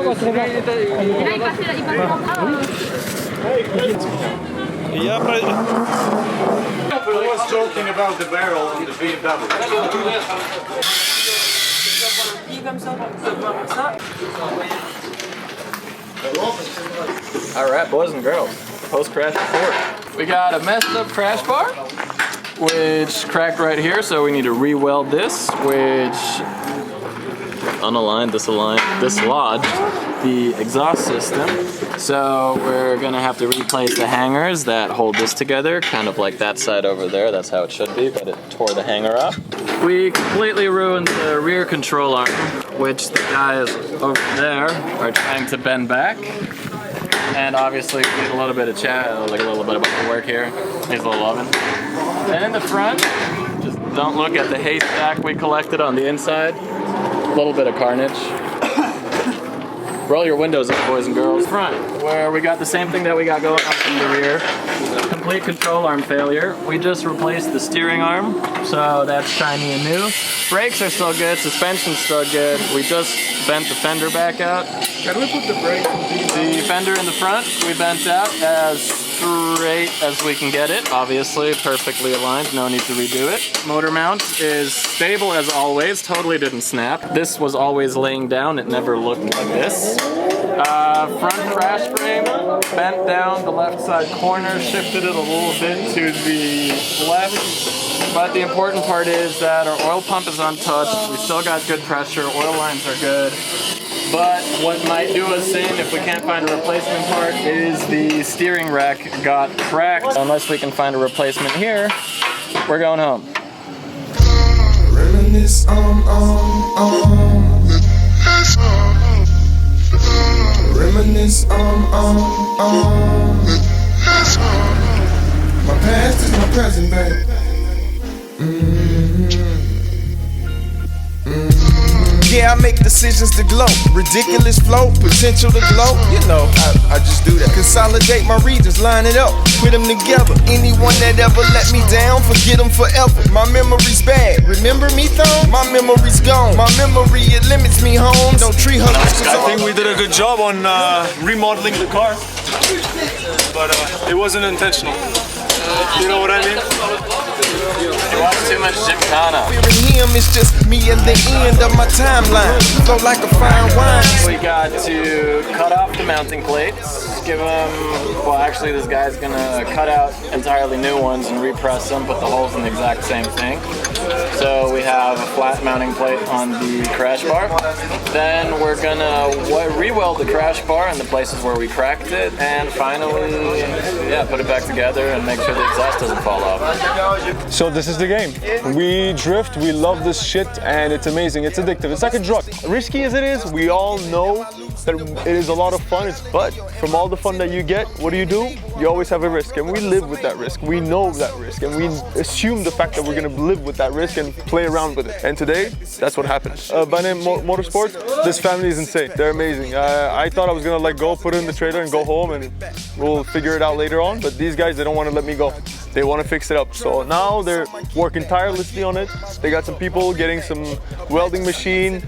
Yeah, but I was joking about the barrel on the BMW. Alright, boys and girls, post-crash report. We got a messed up crash bar, which cracked right here, so we need to re-weld this, which unaligned, disaligned, dislodged the exhaust system. So we're gonna have to replace the hangers that hold this together, kind of like that side over there. That's how it should be, but it tore the hanger up. We completely ruined the rear control arm, which the guys over there are trying to bend back. And obviously we need a little bit of chat, like a little bit about the work here. Needs a little oven. And in the front, just don't look at the haystack we collected on the inside. A little bit of carnage. Roll your windows up, boys and girls. Front, where we got the same thing that we got going on from the rear. Complete control arm failure. We just replaced the steering arm, so that's shiny and new. Brakes are still good, suspension's still good. We just bent the fender back out. Can we put the brakes on The fender in the front, we bent out as straight as we can get it. Obviously, perfectly aligned, no need to redo it. Motor mount is stable as always, totally didn't snap. This was always laying down, it never looked like this. Front crash frame, bent down the left side corner, shifted it a little bit to the left. But the important part is that our oil pump is untouched. We still got good pressure, oil lines are good. But what might do us in, if we can't find a replacement part, is the steering rack got cracked. Unless we can find a replacement here, we're going home. Reminisce Reminisce my past is my present, babe. Yeah, I make decisions to glow. Ridiculous flow, potential to glow. You know, I just do that. Consolidate my regions, line it up, put them together. Anyone that ever let me down, forget them forever. My memory's bad. Remember me, though? My memory's gone. My memory, it limits me home. Don't treat her like she's I think we did a good job on remodeling the car, but it wasn't intentional. You know what I mean? You watch too much Gymkhana. Fearing him, it's just me and the end of my timeline. Flow like a fine wine. We got to cut off the mounting plates, give them, well actually this guy's gonna cut out entirely new ones and repress them, put the holes in the exact same thing. So we have a flat mounting plate on the crash bar. Then we're gonna re-weld the crash bar in the places where we cracked it, and finally, yeah, put it back together and make sure the exhaust doesn't fall off. So this is the game. We drift, we love this shit, and it's amazing, it's addictive. It's like a drug. Risky as it is, we all know that it is a lot of fun, but from all the fun that you get, what do? You always have a risk, and we live with that risk. We know that risk, and we assume the fact that we're gonna live with that risk and play around with it. And today, that's what happened. BANET Motorsport, this family is insane. They're amazing. I thought I was gonna let go, put it in the trailer and go home, and we'll figure it out later on, but these guys, they don't wanna let me go. They want to fix it up. So now they're working tirelessly on it. They got some people getting some welding machine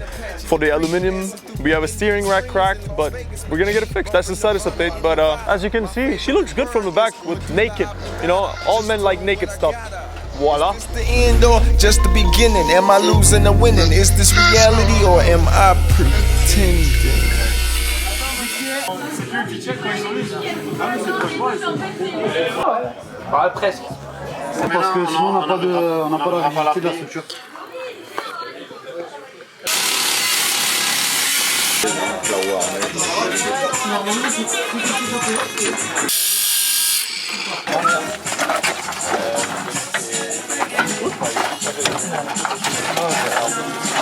for the aluminum. We have a steering rack cracked, but we're gonna get it fixed. That's the status update. But as you can see, she looks good from the back with naked. You know, all men like naked stuff. Voila. It's the end or just the beginning. Am I losing or winning? Is this reality or am I pretending? Ouais, presque. C'est parce que sinon on n'a pas de la visibilité de la structure.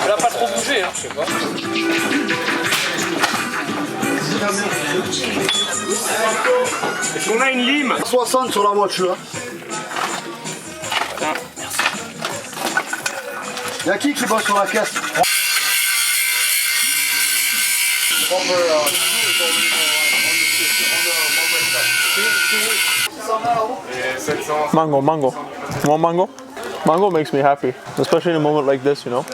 Elle a pas trop bougé, hein, je sais pas. Est-ce qu'on a une lime? 60 sur la voiture. Y'a qui bosse sur la caisse? Mango. You want mango? Mango makes me happy, especially in a moment like this, you know.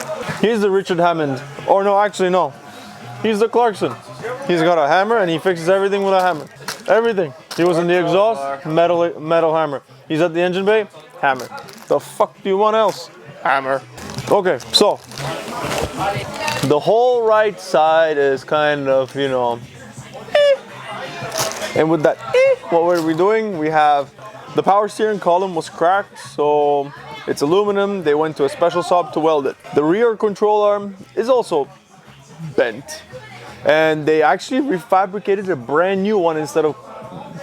He's the Richard Hammond. Or no, actually no. He's the Clarkson. He's got a hammer and he fixes everything with a hammer. Everything. He was in the exhaust, metal hammer. He's at the engine bay, hammer. The fuck do you want else? Hammer. Okay, so the whole right side is kind of, you know, and with that, what were we doing? We have the power steering column was cracked, so it's aluminum. They went to a special shop to weld it. The rear control arm is also bent, and they actually refabricated a brand new one instead of,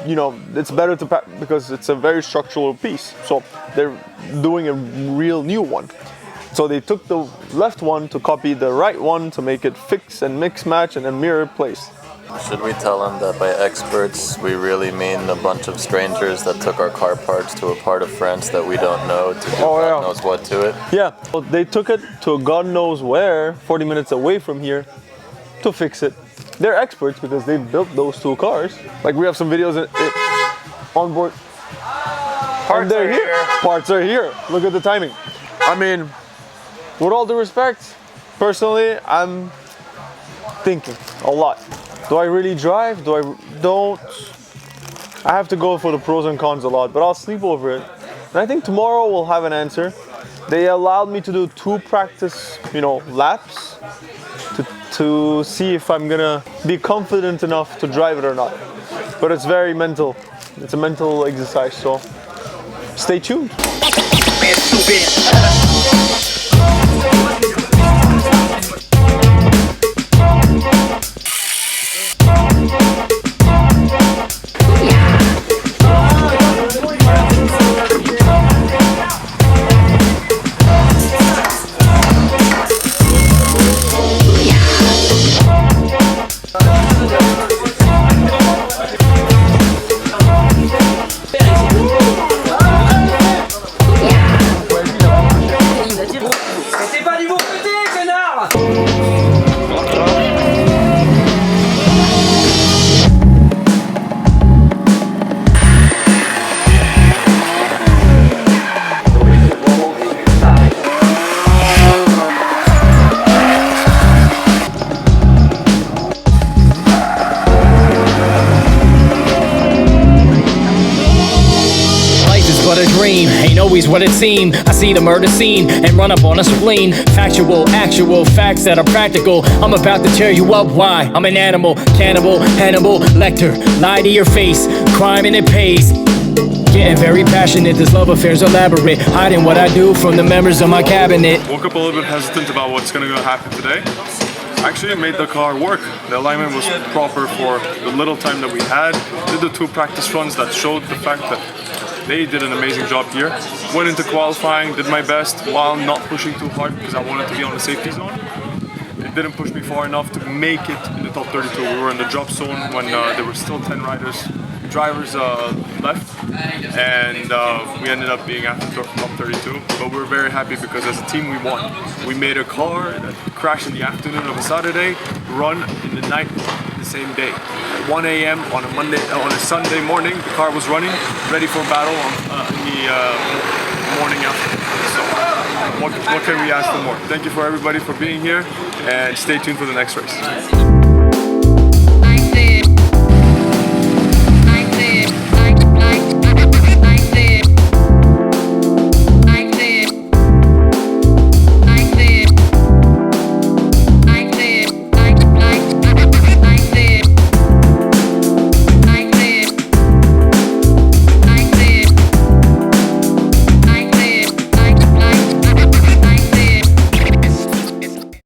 you know, it's better to because it's a very structural piece. So they're doing a real new one. So they took the left one to copy the right one to make it fix and mix match and then mirror place. Should we tell them that by experts we really mean a bunch of strangers that took our car parts to a part of France that we don't know to do God knows what to it? Yeah, well, they took it to God knows where, 40 minutes away from here, to fix it. They're experts because they built those two cars. Like we have some videos on board. Parts are here. Parts are here. Look at the timing. I mean, with all due respect, personally, I'm thinking a lot. Do I really drive? Don't? I have to go for the pros and cons a lot, but I'll sleep over it. And I think tomorrow we'll have an answer. They allowed me to do 2 practice, you know, laps to see if I'm gonna be confident enough to drive it or not. But it's very mental. It's a mental exercise, so stay tuned. But a dream ain't always what it seemed. I see the murder scene and run up on a spleen. Factual, actual facts that are practical. I'm about to tear you up. Why? I'm an animal, cannibal, Hannibal Lecter. Lie to your face, crime and it pays. Getting very passionate, this love affair's elaborate. Hiding what I do from the members of my cabinet. Woke up a little bit hesitant about what's gonna happen today. Actually made the car work. The alignment was proper for the little time that we had. Did the 2 practice runs that showed the fact that they did an amazing job here. Went into qualifying, did my best while not pushing too hard because I wanted to be on the safety zone. It didn't push me far enough to make it in the top 32. We were in the drop zone when there were still 10 drivers left, and we ended up being after top 32. But we're very happy because as a team we won. We made a car that crashed in the afternoon of a Saturday, run in the night the same day. At 1 a.m. on a Sunday morning, the car was running, ready for battle in the morning after. So what can we ask for more? Thank you for everybody for being here, and stay tuned for the next race.